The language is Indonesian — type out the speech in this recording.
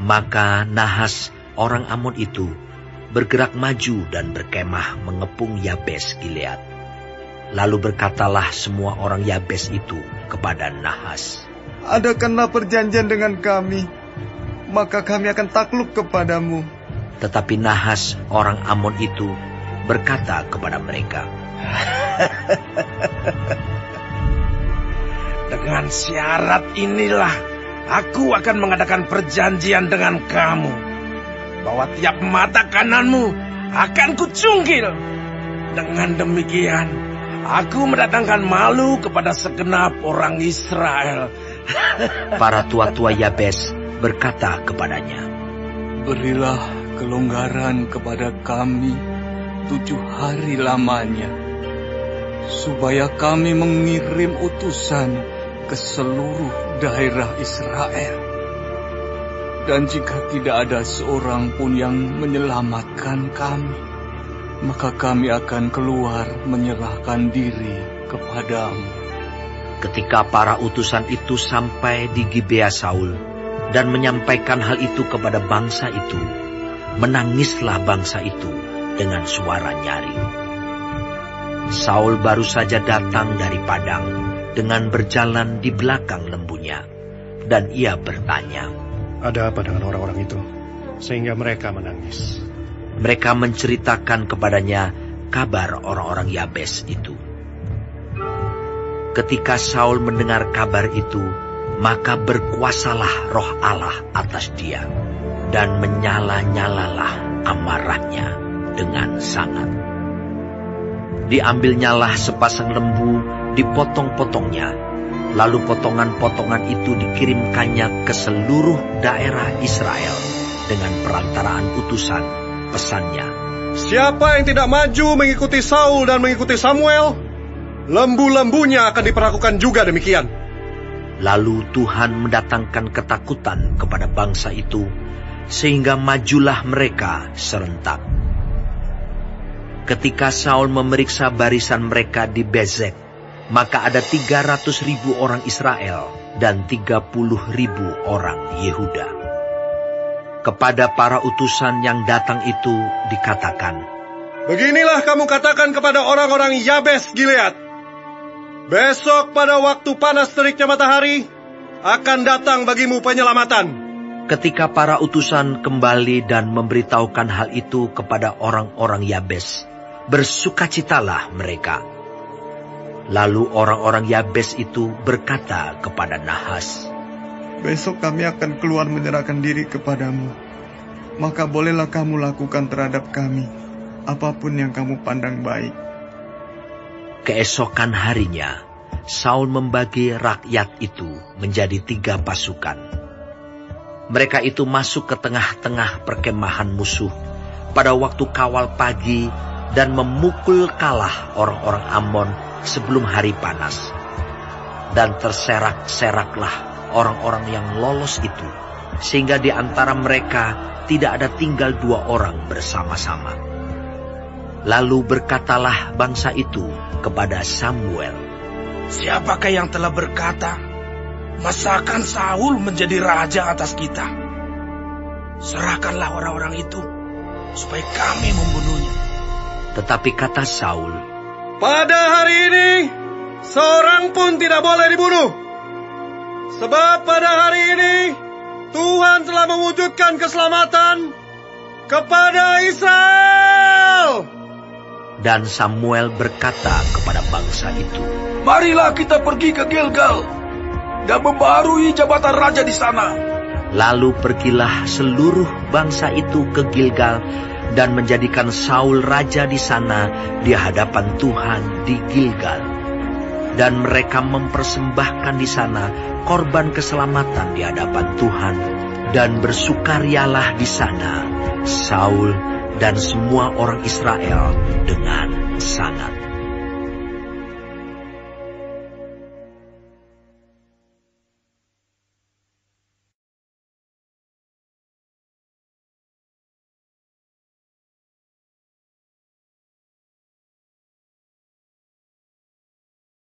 Maka Nahas orang Amon itu bergerak maju dan berkemah mengepung Yabes Gilead. Lalu berkatalah semua orang Yabes itu kepada Nahas, "Adakanlah perjanjian dengan kami, maka kami akan takluk kepadamu." Tetapi Nahas orang Amon itu berkata kepada mereka, "Dengan syarat inilah aku akan mengadakan perjanjian dengan kamu, bahwa tiap mata kananmu akan kucungkil. Dengan demikian, aku mendatangkan malu kepada segenap orang Israel." Para tua-tua Yabes berkata kepadanya, "Berilah kelonggaran kepada kami 7 hari lamanya, supaya kami mengirim utusan ke seluruh daerah Israel. Dan jika tidak ada seorang pun yang menyelamatkan kami, maka kami akan keluar menyerahkan diri kepadamu." Ketika para utusan itu sampai di Gibea Saul dan menyampaikan hal itu kepada bangsa itu, menangislah bangsa itu dengan suara nyaring. Saul baru saja datang dari padang dengan berjalan di belakang lembunya, dan ia bertanya, "Ada apa dengan orang-orang itu, sehingga mereka menangis?" Mereka menceritakan kepadanya kabar orang-orang Yabes itu. Ketika Saul mendengar kabar itu, maka berkuasalah roh Allah atas dia, dan menyala-nyalalah amarahnya dengan sangat. Diambilnyalah sepasang lembu, dipotong-potongnya, lalu potongan-potongan itu dikirimkannya ke seluruh daerah Israel dengan perantaraan utusan. Pesannya, "Siapa yang tidak maju mengikuti Saul dan mengikuti Samuel, lembu-lembunya akan diperlakukan juga demikian." Lalu Tuhan mendatangkan ketakutan kepada bangsa itu, sehingga majulah mereka serentak. Ketika Saul memeriksa barisan mereka di Bezek, maka ada 300.000 orang Israel dan 30.000 orang Yehuda. Kepada para utusan yang datang itu dikatakan, "Beginilah kamu katakan kepada orang-orang Yabes Gilead, besok pada waktu panas teriknya matahari, akan datang bagimu penyelamatan." Ketika para utusan kembali dan memberitahukan hal itu kepada orang-orang Yabes, bersukacitalah mereka. Lalu orang-orang Yabes itu berkata kepada Nahas, "Besok kami akan keluar menyerahkan diri kepadamu. Maka bolehlah kamu lakukan terhadap kami apapun yang kamu pandang baik." Keesokan harinya, Saul membagi rakyat itu menjadi 3 pasukan. Mereka itu masuk ke tengah-tengah perkemahan musuh pada waktu kawal pagi dan memukul kalah orang-orang Amon sebelum hari panas. Dan terserak-seraklah orang-orang yang lolos itu, sehingga di antara mereka tidak ada tinggal 2 orang bersama-sama. Lalu berkatalah bangsa itu kepada Samuel, "Siapakah yang telah berkata, masakan Saul menjadi raja atas kita? Serahkanlah orang-orang itu, supaya kami membunuhnya." Tetapi kata Saul, "Pada hari ini, seorang pun tidak boleh dibunuh. Sebab pada hari ini, Tuhan telah mewujudkan keselamatan kepada Israel." Dan Samuel berkata kepada bangsa itu, "Marilah kita pergi ke Gilgal dan membarui jabatan raja di sana." Lalu pergilah seluruh bangsa itu ke Gilgal dan menjadikan Saul raja di sana di hadapan Tuhan di Gilgal. Dan mereka mempersembahkan di sana korban keselamatan di hadapan Tuhan, dan bersukarialah di sana Saul dan semua orang Israel dengan sangat.